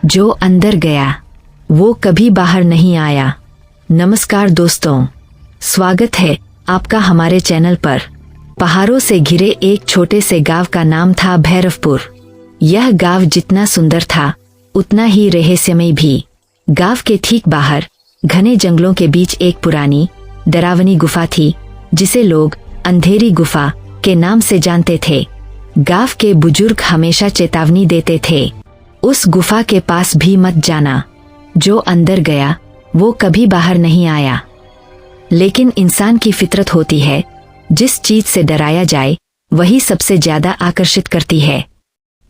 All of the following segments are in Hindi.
जो अंदर गया वो कभी बाहर नहीं आया। नमस्कार दोस्तों, स्वागत है आपका हमारे चैनल पर। पहाड़ों से घिरे एक छोटे से गांव का नाम था भैरवपुर। यह गांव जितना सुंदर था उतना ही रहस्यमय भी। गांव के ठीक बाहर घने जंगलों के बीच एक पुरानी डरावनी गुफा थी जिसे लोग अंधेरी गुफा के नाम से जानते थे। गांव के बुजुर्ग हमेशा चेतावनी देते थे, उस गुफा के पास भी मत जाना, जो अंदर गया वो कभी बाहर नहीं आया। लेकिन इंसान की फितरत होती है, जिस चीज से डराया जाए वही सबसे ज्यादा आकर्षित करती है।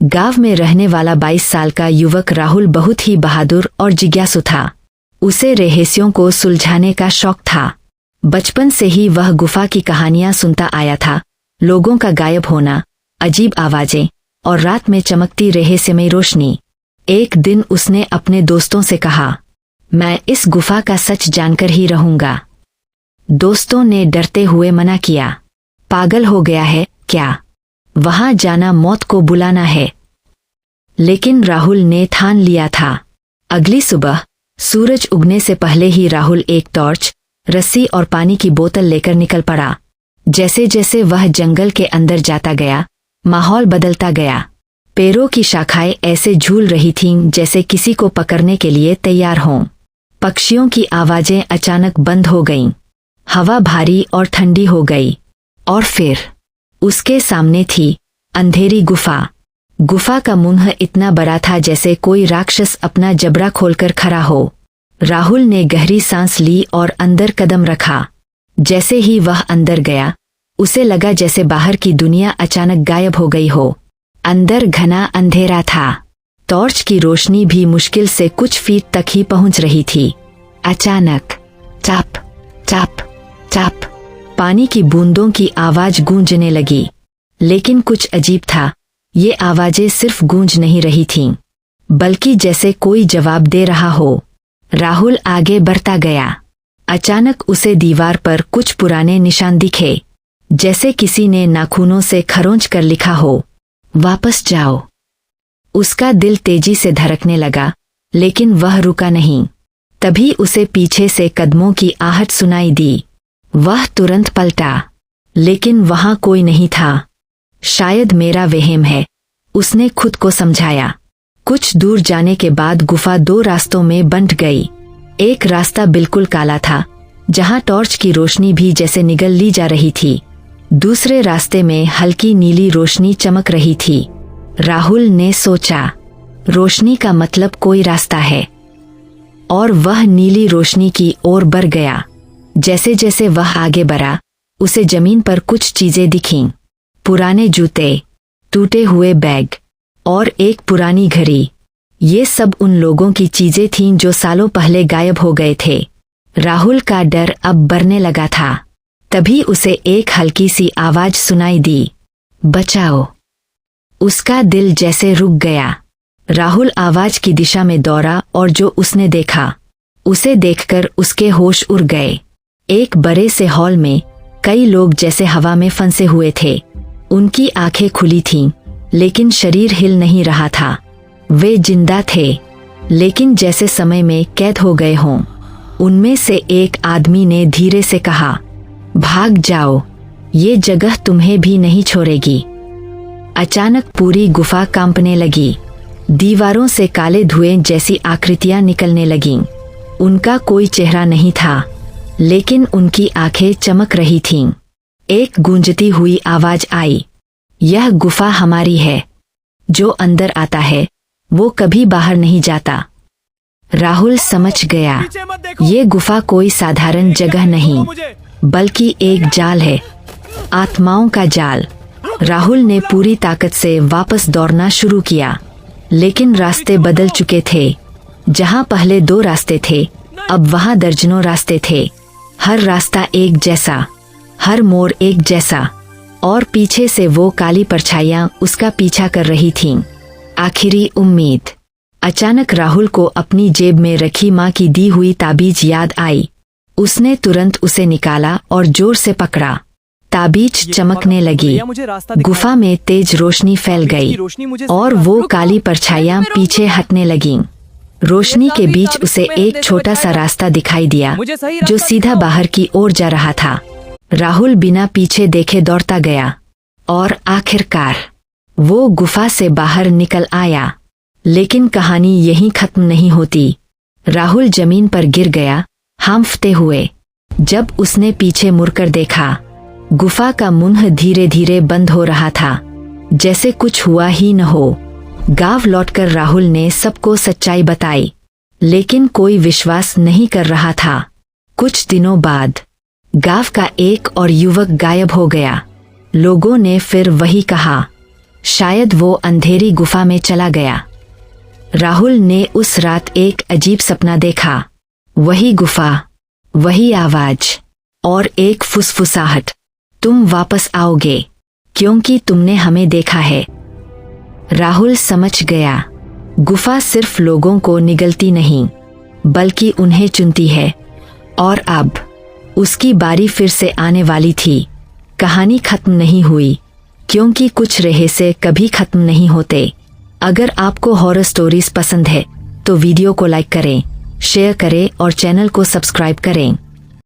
गांव में रहने वाला 22 साल का युवक राहुल बहुत ही बहादुर और जिज्ञासु था। उसे रहस्यों को सुलझाने का शौक था। बचपन से ही वह गुफा की कहानियां सुनता आया था, लोगों का गायब होना, अजीब आवाजें और रात में चमकती रहस्यमय रोशनी। एक दिन उसने अपने दोस्तों से कहा, मैं इस गुफा का सच जानकर ही रहूंगा। दोस्तों ने डरते हुए मना किया, पागल हो गया है क्या, वहां जाना मौत को बुलाना है। लेकिन राहुल ने ठान लिया था। अगली सुबह सूरज उगने से पहले ही राहुल एक टॉर्च, रस्सी और पानी की बोतल लेकर निकल पड़ा। जैसे जैसे वह जंगल के अंदर जाता गया, माहौल बदलता गया। पेड़ों की शाखाएं ऐसे झूल रही थीं जैसे किसी को पकड़ने के लिए तैयार हों। पक्षियों की आवाजें अचानक बंद हो गईं। हवा भारी और ठंडी हो गई। और फिर उसके सामने थी अंधेरी गुफा। गुफा का मुंह इतना बड़ा था जैसे कोई राक्षस अपना जबड़ा खोलकर खड़ा हो। राहुल ने गहरी सांस ली और अंदर कदम रखा। जैसे ही वह अंदर गया, उसे लगा जैसे बाहर की दुनिया अचानक गायब हो गई हो। अंदर घना अंधेरा था। टॉर्च की रोशनी भी मुश्किल से कुछ फीट तक ही पहुंच रही थी। अचानक चाप चाप चाप पानी की बूंदों की आवाज गूंजने लगी। लेकिन कुछ अजीब था, ये आवाजें सिर्फ गूंज नहीं रही थीं, बल्कि जैसे कोई जवाब दे रहा हो। राहुल आगे बढ़ता गया। अचानक उसे दीवार पर कुछ पुराने निशान दिखे, जैसे किसी ने नाखूनों से खरोंच कर लिखा हो, वापस जाओ। उसका दिल तेजी से धड़कने लगा, लेकिन वह रुका नहीं। तभी उसे पीछे से कदमों की आहट सुनाई दी। वह तुरंत पलटा, लेकिन वहां कोई नहीं था। शायद मेरा वहम है, उसने खुद को समझाया। कुछ दूर जाने के बाद गुफा 2 रास्तों में बंट गई। एक रास्ता बिल्कुल काला था, जहां टॉर्च की रोशनी भी जैसे निगल ली जा रही थी। दूसरे रास्ते में हल्की नीली रोशनी चमक रही थी। राहुल ने सोचा, रोशनी का मतलब कोई रास्ता है। और वह नीली रोशनी की ओर बढ़ गया। जैसे जैसे वह आगे बढ़ा, उसे जमीन पर कुछ चीजें दिखीं। पुराने जूते, टूटे हुए बैग और एक पुरानी घड़ी। ये सब उन लोगों की चीजें थीं जो सालों पहले गायब हो गए थे। राहुल का डर अब बढ़ने लगा था। तभी उसे एक हल्की सी आवाज सुनाई दी, बचाओ। उसका दिल जैसे रुक गया। राहुल आवाज की दिशा में दौड़ा और जो उसने देखा, उसे देखकर उसके होश उड़ गए। एक बड़े से हॉल में कई लोग जैसे हवा में फंसे हुए थे। उनकी आंखें खुली थीं, लेकिन शरीर हिल नहीं रहा था। वे जिंदा थे, लेकिन जैसे समय में कैद हो गए हों। उनमें से एक आदमी ने धीरे से कहा, भाग जाओ, ये जगह तुम्हें भी नहीं छोड़ेगी। अचानक पूरी गुफा कांपने लगी। दीवारों से काले धुएं जैसी आकृतियां निकलने लगीं। उनका कोई चेहरा नहीं था, लेकिन उनकी आंखें चमक रही थीं। एक गूंजती हुई आवाज आई, यह गुफा हमारी है। जो अंदर आता है वो कभी बाहर नहीं जाता। राहुल समझ गया, ये गुफा कोई साधारण जगह नहीं, बल्कि एक जाल है, आत्माओं का जाल। राहुल ने पूरी ताकत से वापस दौड़ना शुरू किया, लेकिन रास्ते बदल चुके थे। जहां पहले 2 रास्ते थे, अब वहां दर्जनों रास्ते थे। हर रास्ता एक जैसा, हर मोड़ एक जैसा, और पीछे से वो काली परछाइयां उसका पीछा कर रही थीं। आखिरी उम्मीद। अचानक राहुल को अपनी जेब में रखी माँ की दी हुई ताबीज याद आई। उसने तुरंत उसे निकाला और जोर से पकड़ा। ताबीज चमकने लगी। गुफा में तेज रोशनी फैल गई और वो काली परछाइयां पीछे हटने लगीं। रोशनी के बीच उसे एक छोटा सा रास्ता दिखाई दिया जो सीधा बाहर की ओर जा रहा था। राहुल बिना पीछे देखे दौड़ता गया और आखिरकार वो गुफा से बाहर निकल आया। लेकिन कहानी यहीं खत्म नहीं होती। राहुल जमीन पर गिर गया हांफते हुए। जब उसने पीछे मुड़कर देखा, गुफा का मुंह धीरे धीरे बंद हो रहा था, जैसे कुछ हुआ ही न हो। गांव लौटकर राहुल ने सबको सच्चाई बताई, लेकिन कोई विश्वास नहीं कर रहा था। कुछ दिनों बाद गांव का एक और युवक गायब हो गया। लोगों ने फिर वही कहा, शायद वो अंधेरी गुफा में चला गया। राहुल ने उस रात एक अजीब सपना देखा। वही गुफा, वही आवाज और एक फुसफुसाहट, तुम वापस आओगे क्योंकि तुमने हमें देखा है। राहुल समझ गया, गुफा सिर्फ लोगों को निगलती नहीं बल्कि उन्हें चुनती है। और अब उसकी बारी फिर से आने वाली थी। कहानी खत्म नहीं हुई, क्योंकि कुछ रहस्य कभी खत्म नहीं होते। अगर आपको हॉरर स्टोरीज पसंद है तो वीडियो को लाइक करें, शेयर करें और चैनल को सब्सक्राइब करें।